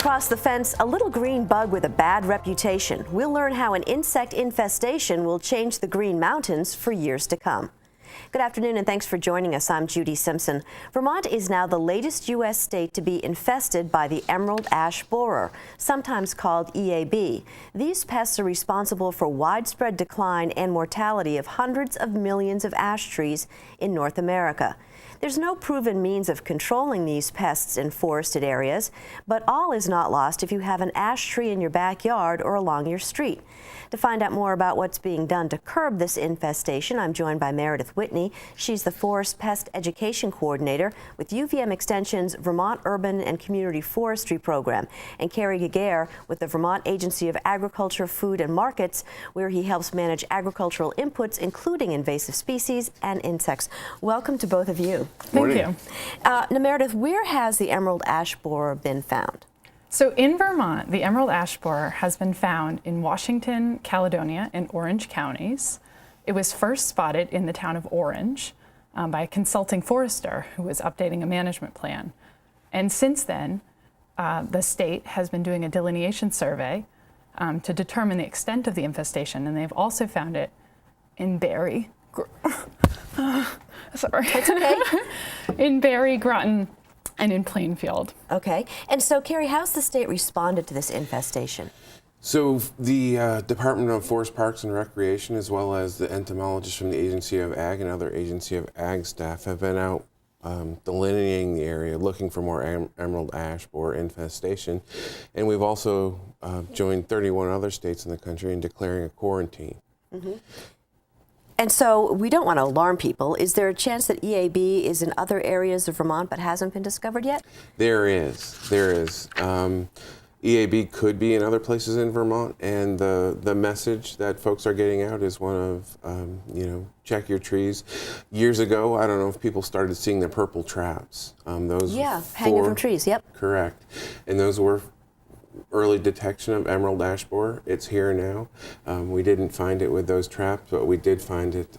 across the fence, a little green bug with a bad reputation. We'll learn how an insect infestation will change the Green Mountains for years to come. Good afternoon and thanks for joining us. I'm Judy Simpson. Vermont is now the latest U.S. state to be infested by the emerald ash borer, sometimes called EAB. These pests are responsible for widespread decline and mortality of hundreds of millions of ash trees in North America. There's no proven means of controlling these pests in forested areas, but all is not lost if you have an ash tree in your backyard or along your street. To find out more about what's being done to curb this infestation, I'm joined by Meredith Whitney. She's the Forest Pest Education Coordinator with UVM Extension's Vermont Urban and Community Forestry Program, and Carrie Giguere with the Vermont Agency of Agriculture, Food and Markets, where he helps manage agricultural inputs, including invasive species and insects. Welcome to both of you. Thank you. Now, Meredith, where has the emerald ash borer been found? So in Vermont, the emerald ash borer has been found in Washington, Caledonia, and Orange counties. It was first spotted in the town of Orange by a consulting forester who was updating a management plan. And since then, the state has been doing a delineation survey to determine the extent of the infestation, and they've also found it in Barry. Sorry. That's okay. In Barry, Groton, and in Plainfield. Okay. And so, Carrie, how's the state responded to this infestation? So the Department of Forest Parks and Recreation, as well as the entomologists from the Agency of Ag and other Agency of Ag staff, have been out delineating the area, looking for more emerald ash borer infestation. And we've also joined 31 other states in the country in declaring a quarantine. Mm-hmm. And so we don't want to alarm people. Is there a chance that EAB is in other areas of Vermont but hasn't been discovered yet? There is. EAB could be in other places in Vermont, and the message that folks are getting out is one of, check your trees. Years ago, I don't know if people started seeing the purple traps. Those hanging from trees, yep. Correct. And those were early detection of emerald ash borer. It's here now. We didn't find it with those traps, but we did find it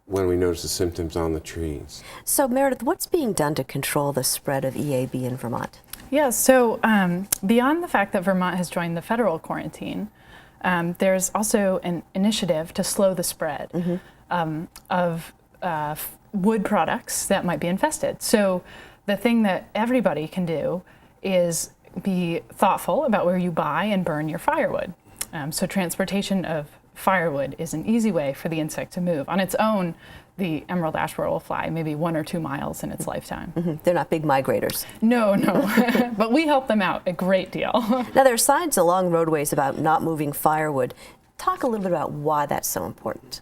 when we noticed the symptoms on the trees. So, Meredith, what's being done to control the spread of EAB in Vermont? Yeah, so beyond the fact that Vermont has joined the federal quarantine, there's also an initiative to slow the spread of wood products that might be infested. So the thing that everybody can do is be thoughtful about where you buy and burn your firewood. So transportation of firewood is an easy way for the insect to move. On its own, the emerald ash borer will fly maybe 1 or 2 miles in its lifetime. Mm-hmm. They're not big migrators. No, but we help them out a great deal. Now, there are signs along roadways about not moving firewood. Talk a little bit about why that's so important.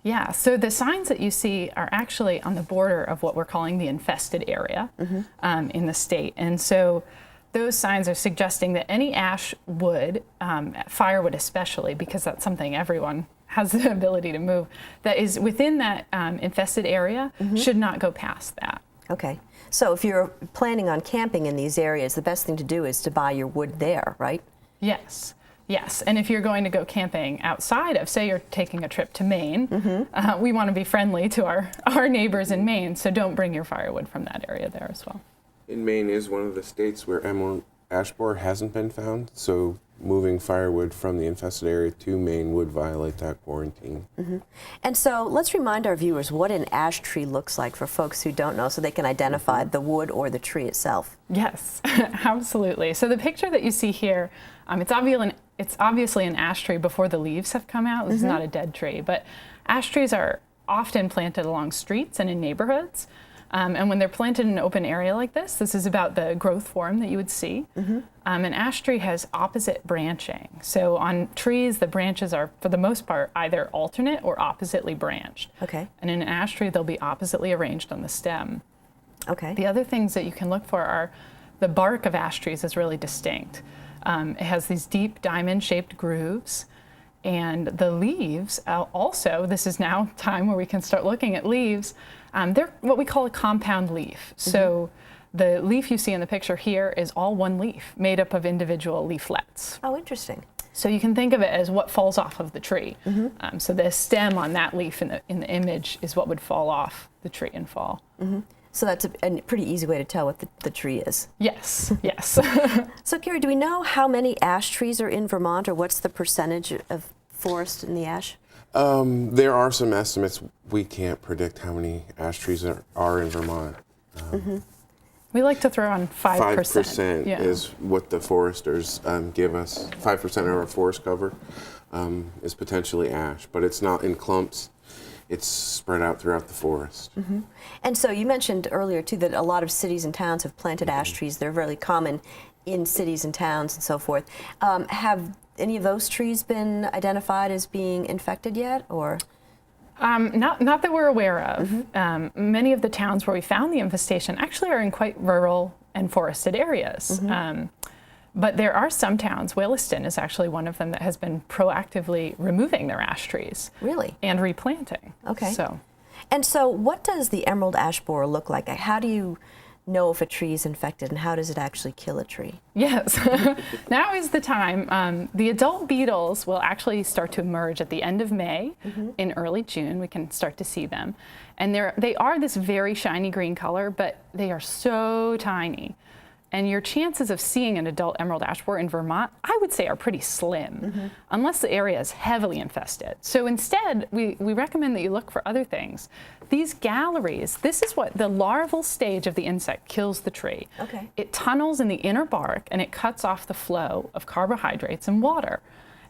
Yeah, so the signs that you see are actually on the border of what we're calling the infested area in the state. And so those signs are suggesting that any ash wood, firewood especially, because that's something everyone has the ability to move, that is within that infested area should not go past that. Okay. So if you're planning on camping in these areas, the best thing to do is to buy your wood there, right? Yes. Yes, and if you're going to go camping outside of, say you're taking a trip to Maine, we want to be friendly to our neighbors in Maine, so don't bring your firewood from that area there as well. And Maine is one of the states where emerald ash borer hasn't been found, so moving firewood from the infested area to Maine would violate that quarantine. And so let's remind our viewers what an ash tree looks like for folks who don't know, so they can identify the wood or the tree itself. Yes, absolutely. So the picture that you see here, it's obviously an ash tree before the leaves have come out. This is not a dead tree, but ash trees are often planted along streets and in neighborhoods. And when they're planted in an open area like this is about the growth form that you would see. An ash tree has opposite branching. So on trees, the branches are, for the most part, either alternate or oppositely branched. Okay. And in an ash tree, they'll be oppositely arranged on the stem. Okay. The other things that you can look for are the bark of ash trees is really distinct. It has these deep diamond-shaped grooves. And the leaves also, this is now time where we can start looking at leaves. They're what we call a compound leaf. So the leaf you see in the picture here is all one leaf made up of individual leaflets. Oh, interesting. So you can think of it as what falls off of the tree. So the stem on that leaf in the image is what would fall off the tree and fall. So that's a pretty easy way to tell what the tree is. Yes, yes. So Carrie, do we know how many ash trees are in Vermont, or what's the percentage of forest in the ash? There are some estimates. We can't predict how many ash trees are in Vermont. We like to throw on 5%. 5% yeah. is what the foresters give us. 5% of our forest cover is potentially ash, but it's not in clumps. It's spread out throughout the forest. And so you mentioned earlier too that a lot of cities and towns have planted ash trees. They're really common in cities and towns and so forth. Have any of those trees been identified as being infected yet, or? Not that we're aware of. Many of the towns where we found the infestation actually are in quite rural and forested areas. But there are some towns, Williston is actually one of them, that has been proactively removing their ash trees. Really? And replanting. Okay. So. And so what does the emerald ash borer look like? How do you know if a tree is infected, and how does it actually kill a tree? Yes, now is the time. The adult beetles will actually start to emerge at the end of May. In early June, we can start to see them. And they are this very shiny green color, but they are so tiny. And your chances of seeing an adult emerald ash borer in Vermont, I would say, are pretty slim, unless the area is heavily infested. So instead, we recommend that you look for other things. These galleries, this is what the larval stage of the insect kills the tree. Okay. It tunnels in the inner bark, and it cuts off the flow of carbohydrates and water.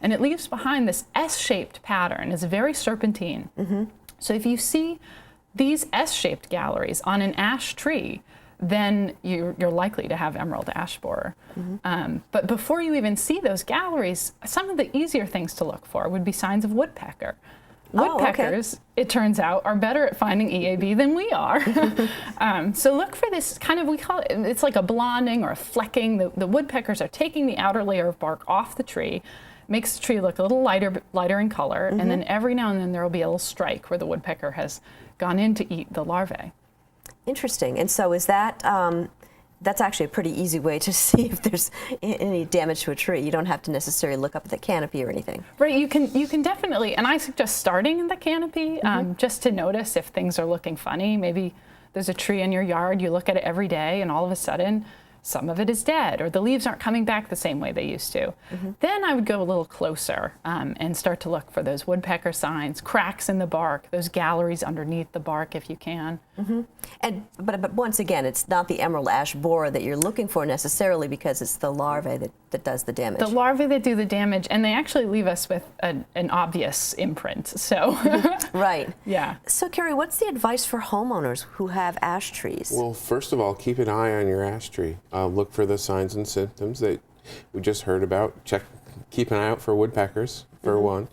And it leaves behind this S-shaped pattern. It's very serpentine. So if you see these S-shaped galleries on an ash tree, then you're likely to have emerald ash borer. But before you even see those galleries, some of the easier things to look for would be signs of woodpecker. Woodpeckers, it turns out, are better at finding EAB than we are. So look for this kind of, we call it, it's like a blonding or a flecking. The woodpeckers are taking the outer layer of bark off the tree, makes the tree look a little lighter in color, and then every now and then there will be a little strike where the woodpecker has gone in to eat the larvae. Interesting. And so is that, that's actually a pretty easy way to see if there's any damage to a tree. You don't have to necessarily look up at the canopy or anything. Right, you can definitely, and I suggest starting in the canopy just to notice if things are looking funny. Maybe there's a tree in your yard, you look at it every day, and all of a sudden some of it is dead, or the leaves aren't coming back the same way they used to. Then I would go a little closer and start to look for those woodpecker signs, cracks in the bark, those galleries underneath the bark if you can. But once again, it's not the emerald ash borer that you're looking for necessarily, because it's the larvae that does the damage. The larvae that do the damage, and they actually leave us with an obvious imprint. So. Right. Yeah. So Carrie, what's the advice for homeowners who have ash trees? Well, first of all, keep an eye on your ash tree. Look for the signs and symptoms that we just heard about. Keep an eye out for woodpeckers, for one.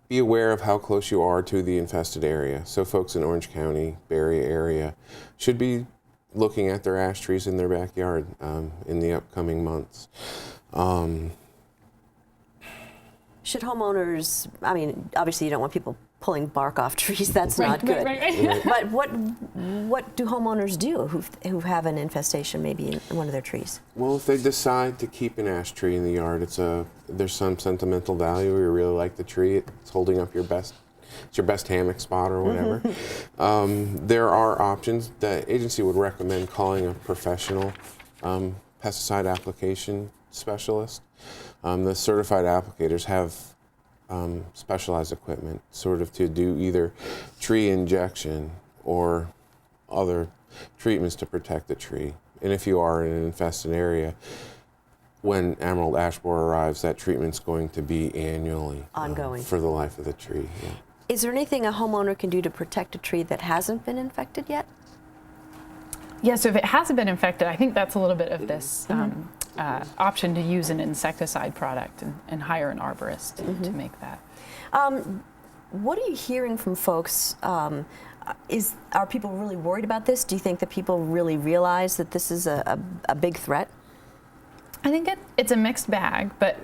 Be aware of how close you are to the infested area. So folks in Orange County, Barre area, should be looking at their ash trees in their backyard in the upcoming months. Should homeowners, I mean, obviously you don't want people pulling bark off trees, that's not good. Right. But what do homeowners do who have an infestation maybe in one of their trees? Well, if they decide to keep an ash tree in the yard, there's some sentimental value. You really like the tree, it's holding up it's your best hammock spot or whatever. There are options. The agency would recommend calling a professional pesticide application specialist. The certified applicators have specialized equipment sort of to do either tree injection or other treatments to protect the tree. And if you are in an infested area, when emerald ash borer arrives, that treatment's going to be annually. Ongoing. For the life of the tree. Yeah. Is there anything a homeowner can do to protect a tree that hasn't been infected yet? Yeah, so if it hasn't been infected, I think that's a little bit of this option to use an insecticide product and hire an arborist to make that. What are you hearing from folks? Are people really worried about this? Do you think that people really realize that this is a big threat? I think it's a mixed bag, but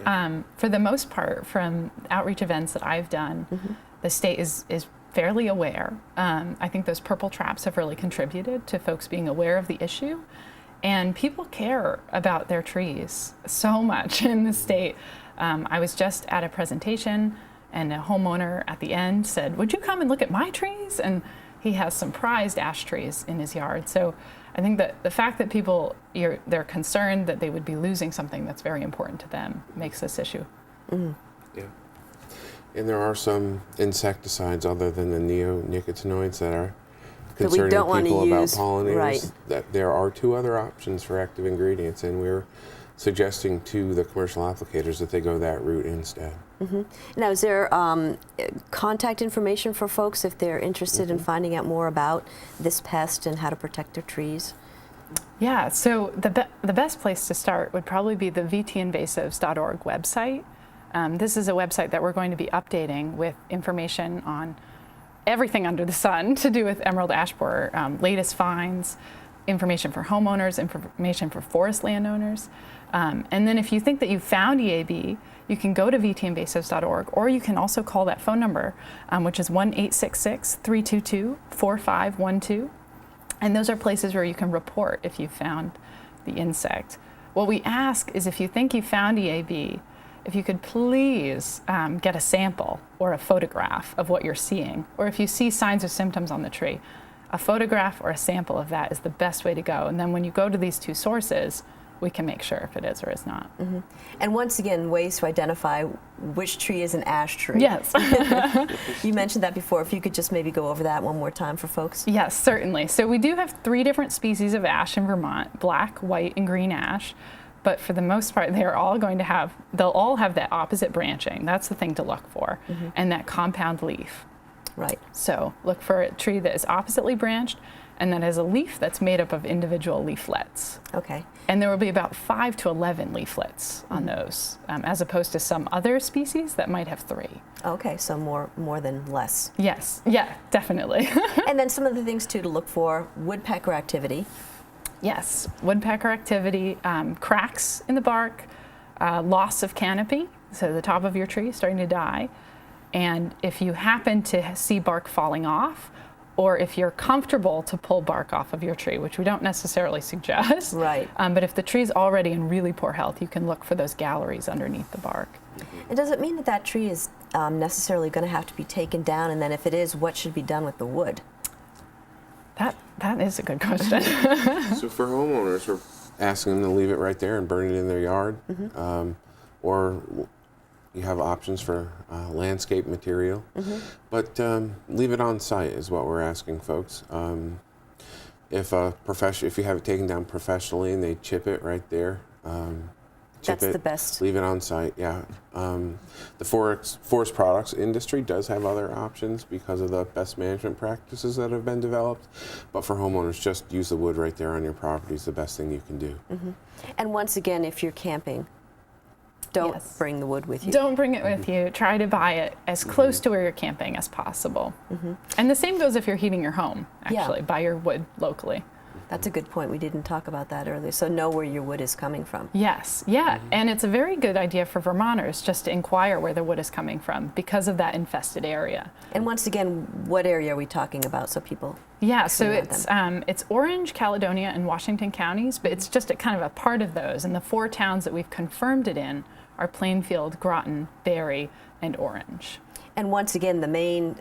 for the most part, from outreach events that I've done, the state is fairly aware. I think those purple traps have really contributed to folks being aware of the issue. And people care about their trees so much in the state. I was just at a presentation, and a homeowner at the end said, "Would you come and look at my trees?" And he has some prized ash trees in his yard. So I think that the fact that people, they're concerned that they would be losing something that's very important to them makes this issue. Yeah. And there are some insecticides other than the neonicotinoids that are concerning people about pollinators. Right. That there are 2 other options for active ingredients, and we're suggesting to the commercial applicators that they go that route instead. Now, is there contact information for folks if they're interested in finding out more about this pest and how to protect their trees? Yeah, so the best place to start would probably be the vtinvasives.org website. This is a website that we're going to be updating with information on everything under the sun to do with emerald ash borer, latest finds, information for homeowners, information for forest landowners. And then if you think that you found EAB, you can go to vtinvasives.org, or you can also call that phone number, which is 1-866-322-4512. And those are places where you can report if you found the insect. What we ask is if you think you found EAB, if you could please get a sample or a photograph of what you're seeing, or if you see signs or symptoms on the tree, a photograph or a sample of that is the best way to go. And then when you go to these 2 sources, we can make sure if it is or is not. And once again, ways to identify which tree is an ash tree. Yes. You mentioned that before. If you could just maybe go over that one more time for folks. Yes, certainly. So we do have 3 different species of ash in Vermont: black, white, and green ash. But for the most part, they'll all have that opposite branching. That's the thing to look for, and that compound leaf. Right. So look for a tree that is oppositely branched and that has a leaf that's made up of individual leaflets. Okay. And there will be about 5 to 11 leaflets on those, as opposed to some other species that might have 3. Okay, so more than less. Yes, yeah, definitely. And then some of the things too to look for: woodpecker activity. Yes, woodpecker activity, cracks in the bark, loss of canopy, so the top of your tree is starting to die. And if you happen to see bark falling off, or if you're comfortable to pull bark off of your tree, which we don't necessarily suggest, Right. But if the tree's already in really poor health, you can look for those galleries underneath the bark. And does it mean that that tree is necessarily going to have to be taken down? And then if it is, what should be done with the wood? That is a good question. So for homeowners, we're asking them to leave it right there and burn it in their yard. Or you have options for landscape material. But leave it on site is what we're asking folks. If you have it taken down professionally and they chip it right there, That's the best. Leave it on site, yeah. The forest products industry does have other options because of the best management practices that have been developed. But for homeowners, just use the wood right there on your property is the best thing you can do. And once again, if you're camping, don't bring the wood with you. Don't bring it with you. Try to buy it as close to where you're camping as possible. And the same goes if you're heating your home, actually. Buy your wood locally. That's a good point. We didn't talk about that earlier. So know where your wood is coming from. Yes, yeah. And it's a very good idea for Vermonters just to inquire where the wood is coming from because of that infested area. And once again, what area are we talking about so people so it's Orange, Caledonia, and Washington counties, but it's just kind of a part of those. And the 4 towns that we've confirmed it in are Plainfield, Groton, Barre, and Orange. And once again, the main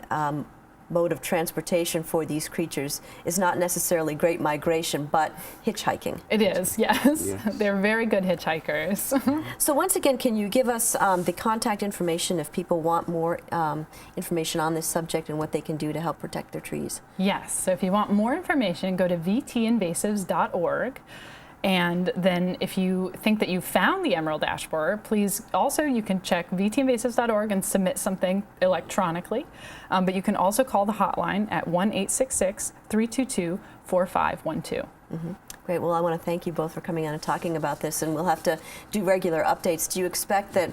mode of transportation for these creatures is not necessarily great migration, but hitchhiking. It is, yes. They're very good hitchhikers. So once again, can you give us the contact information if people want more information on this subject and what they can do to help protect their trees? Yes, so if you want more information, go to vtinvasives.org. And then if you think that you found the emerald ash borer, please also, you can check vtinvasives.org and submit something electronically. But you can also call the hotline at 1-866-322-4512. Great. Well, I want to thank you both for coming on and talking about this, and we'll have to do regular updates. Do you expect that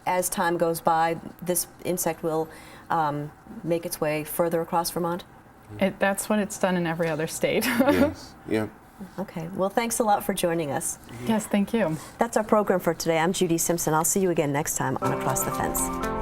as time goes by, this insect will make its way further across Vermont? That's what it's done in every other state. Yes. Yep. Okay. Well, thanks a lot for joining us. Yes, thank you. That's our program for today. I'm Judy Simpson. I'll see you again next time on Across the Fence.